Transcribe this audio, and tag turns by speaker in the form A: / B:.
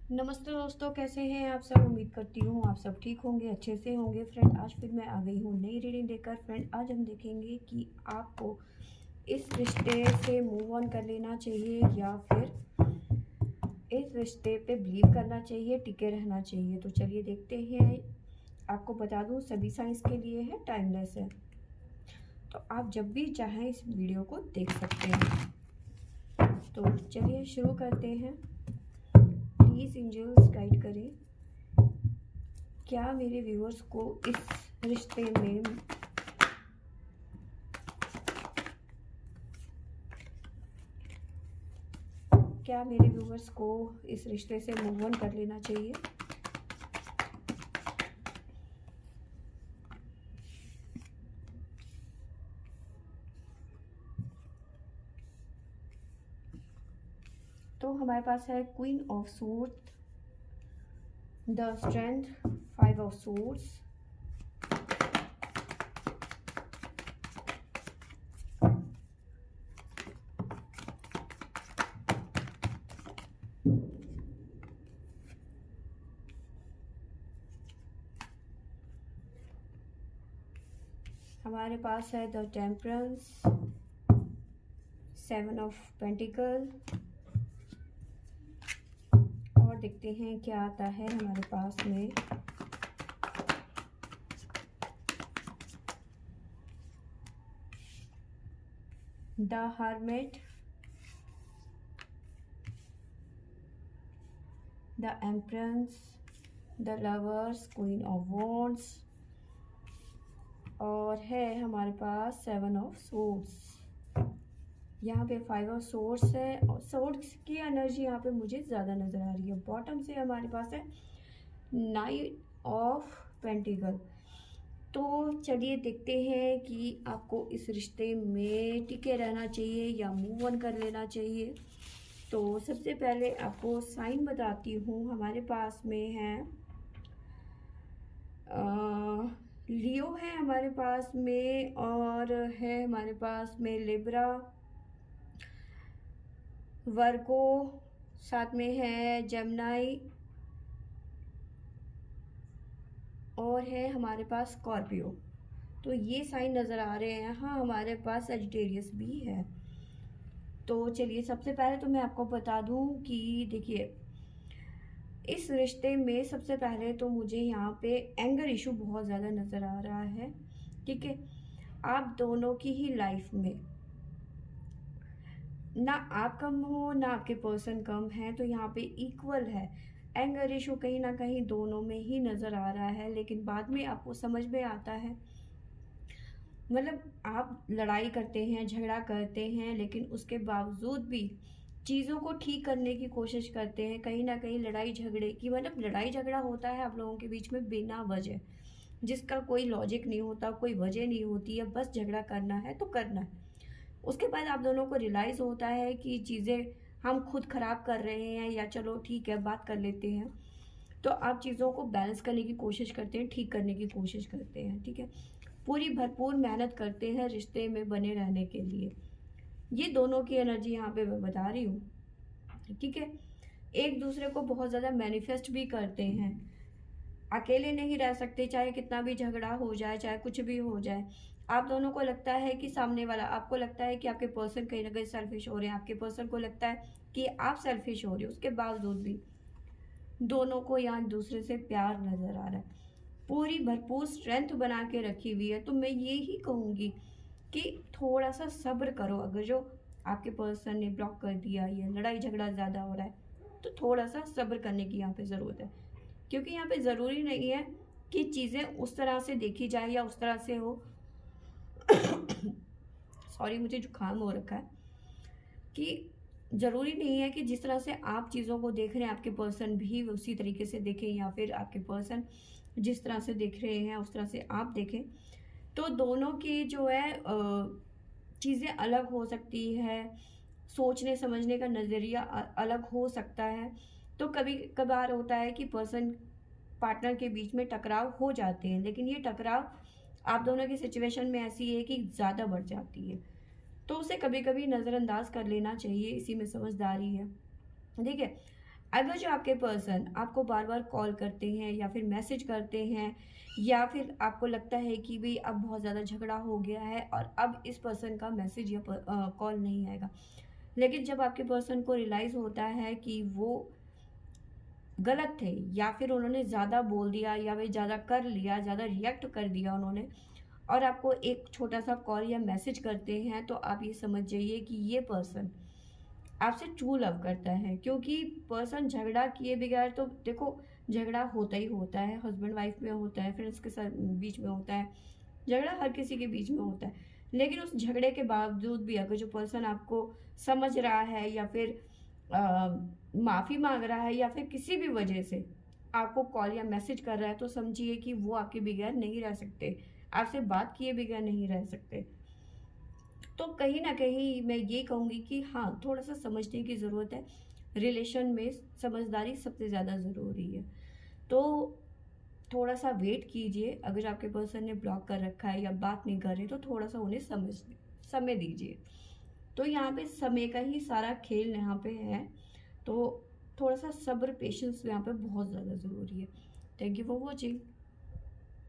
A: नमस्ते दोस्तों, कैसे हैं आप सब। उम्मीद करती हूँ आप सब ठीक होंगे, अच्छे से होंगे। फ्रेंड, आज फिर मैं आ गई हूँ नई रीडिंग देकर। फ्रेंड, आज हम देखेंगे कि आपको इस रिश्ते से मूव ऑन कर लेना चाहिए या फिर इस रिश्ते पे बिलीव करना चाहिए, टिके रहना चाहिए। तो चलिए देखते हैं। आपको बता दूँ, सभी साइंस के लिए है, टाइमलेस है, तो आप जब भी चाहें इस वीडियो को देख सकते हैं। तो चलिए शुरू करते हैं। प्लीज़ एंजल्स गाइड करें, क्या मेरे व्यूअर्स को इस रिश्ते में मूव ऑन कर लेना चाहिए। तो हमारे पास है queen of suit, the strength, 5 of suits, हमारे पास है द टेम्परेंस, 7 ऑफ पेंटिकल, और देखते हैं क्या आता है हमारे पास में। The hermit, the empress, the lovers, queen of wands, और है हमारे पास 7 ऑफ सोर्ड्स। यहाँ पे 5 ऑफ सोर्ड्स है और सोर्ड्स की एनर्जी यहाँ पे मुझे ज़्यादा नज़र आ रही है। बॉटम से हमारे पास है 9 ऑफ पेंटिकल। तो चलिए देखते हैं कि आपको इस रिश्ते में टिके रहना चाहिए या मूव ऑन कर लेना चाहिए। तो सबसे पहले आपको साइन बताती हूँ। हमारे पास में है लियो है हमारे पास में, और है हमारे पास में लिब्रा, वर्गो, साथ में है जेमिनी, और है हमारे पास स्कॉर्पियो। तो ये साइन नज़र आ रहे हैं। हाँ, हमारे पास सजिटेरियस भी है। तो चलिए सबसे पहले तो मैं आपको बता दूं कि देखिए, इस रिश्ते में सबसे पहले तो मुझे यहाँ पे एंगर इशू बहुत ज़्यादा नज़र आ रहा है। ठीक है, आप दोनों की ही लाइफ में ना आप कम हो ना आपके पर्सन कम है, तो यहाँ पे इक्वल है। एंगर इशू कहीं ना कहीं दोनों में ही नज़र आ रहा है, लेकिन बाद में आपको समझ में आता है। मतलब आप लड़ाई करते हैं, झगड़ा करते हैं, लेकिन उसके बावजूद भी चीज़ों को ठीक करने की कोशिश करते हैं। कहीं ना कहीं लड़ाई झगड़े की, मतलब लड़ाई झगड़ा होता है आप लोगों के बीच में बिना वजह, जिसका कोई लॉजिक नहीं होता, कोई वजह नहीं होती है, बस झगड़ा करना है तो करना है। उसके बाद आप दोनों को रियलाइज़ होता है कि चीज़ें हम खुद ख़राब कर रहे हैं, या चलो ठीक है बात कर लेते हैं। तो आप चीज़ों को बैलेंस करने की कोशिश करते हैं, ठीक करने की कोशिश करते हैं। ठीक है, पूरी भरपूर मेहनत करते हैं रिश्ते में बने रहने के लिए। ये दोनों की एनर्जी यहाँ पे मैं बता रही हूँ। ठीक है, एक दूसरे को बहुत ज़्यादा मैनिफेस्ट भी करते हैं। अकेले नहीं रह सकते, चाहे कितना भी झगड़ा हो जाए, चाहे कुछ भी हो जाए। आप दोनों को लगता है कि सामने वाला, आपको लगता है कि आपके पर्सन कहीं ना कहीं सेल्फिश हो रहे हैं, आपके पर्सन को लगता है कि आप सेल्फिश हो रहे हो, उसके बावजूद भी दोनों को यहाँ दूसरे से प्यार नज़र आ रहा है। पूरी भरपूर स्ट्रेंथ बना के रखी हुई है। तो मैं ये ही कहूँगी कि थोड़ा सा सब्र करो। अगर जो आपके पर्सन ने ब्लॉक कर दिया या लड़ाई झगड़ा ज़्यादा हो रहा है, तो थोड़ा सा सब्र करने की यहाँ पे ज़रूरत है। क्योंकि यहाँ पे ज़रूरी नहीं है कि चीज़ें उस तरह से देखी जाए या उस तरह से हो। सॉरी, मुझे जुकाम हो रखा है। कि ज़रूरी नहीं है कि जिस तरह से आप चीज़ों को देख रहे हैं आपके पर्सन भी उसी तरीके से देखें, या फिर आपके पर्सन जिस तरह से देख रहे हैं उस तरह से आप देखें। तो दोनों की जो है चीज़ें अलग हो सकती है, सोचने समझने का नज़रिया अलग हो सकता है। तो कभी कभार होता है कि पर्सन पार्टनर के बीच में टकराव हो जाते हैं, लेकिन ये टकराव आप दोनों की सिचुएशन में ऐसी है कि ज़्यादा बढ़ जाती है। तो उसे कभी कभी नज़रअंदाज कर लेना चाहिए, इसी में समझदारी है। ठीक है, अगर जो आपके पर्सन आपको बार बार कॉल करते हैं या फिर मैसेज करते हैं, या फिर आपको लगता है कि भाई अब बहुत ज़्यादा झगड़ा हो गया है और अब इस पर्सन का मैसेज या कॉल नहीं आएगा, लेकिन जब आपके पर्सन को रियलाइज़ होता है कि वो गलत थे या फिर उन्होंने ज़्यादा बोल दिया या फिर ज़्यादा कर लिया, ज़्यादा रिएक्ट कर दिया उन्होंने, और आपको एक छोटा सा कॉल या मैसेज करते हैं, तो आप ये समझ जाइए कि ये पर्सन आपसे ट्रू लव करता है। क्योंकि पर्सन झगड़ा किए बगैर तो देखो, झगड़ा होता ही होता है, हस्बैंड वाइफ में होता है, फ्रेंड्स के साथ बीच में होता है, झगड़ा हर किसी के बीच में होता है। लेकिन उस झगड़े के बावजूद भी अगर जो पर्सन आपको समझ रहा है या फिर माफ़ी मांग रहा है या फिर किसी भी वजह से आपको कॉल या मैसेज कर रहा है, तो समझिए कि वो आपके बगैर नहीं रह सकते, आपसे बात किए बगैर नहीं रह सकते। तो कहीं ना कहीं मैं ये कहूँगी कि हाँ, थोड़ा सा समझने की ज़रूरत है। रिलेशन में समझदारी सबसे ज़्यादा ज़रूरी है। तो थोड़ा सा वेट कीजिए। अगर आपके पर्सन ने ब्लॉक कर रखा है या बात नहीं कर रहे, तो थोड़ा सा उन्हें समय दीजिए। तो यहाँ पे समय का ही सारा खेल यहाँ पे है। तो थोड़ा सा सब्र, पेशेंस यहाँ पे बहुत ज़्यादा ज़रूरी है। Thank you for watching.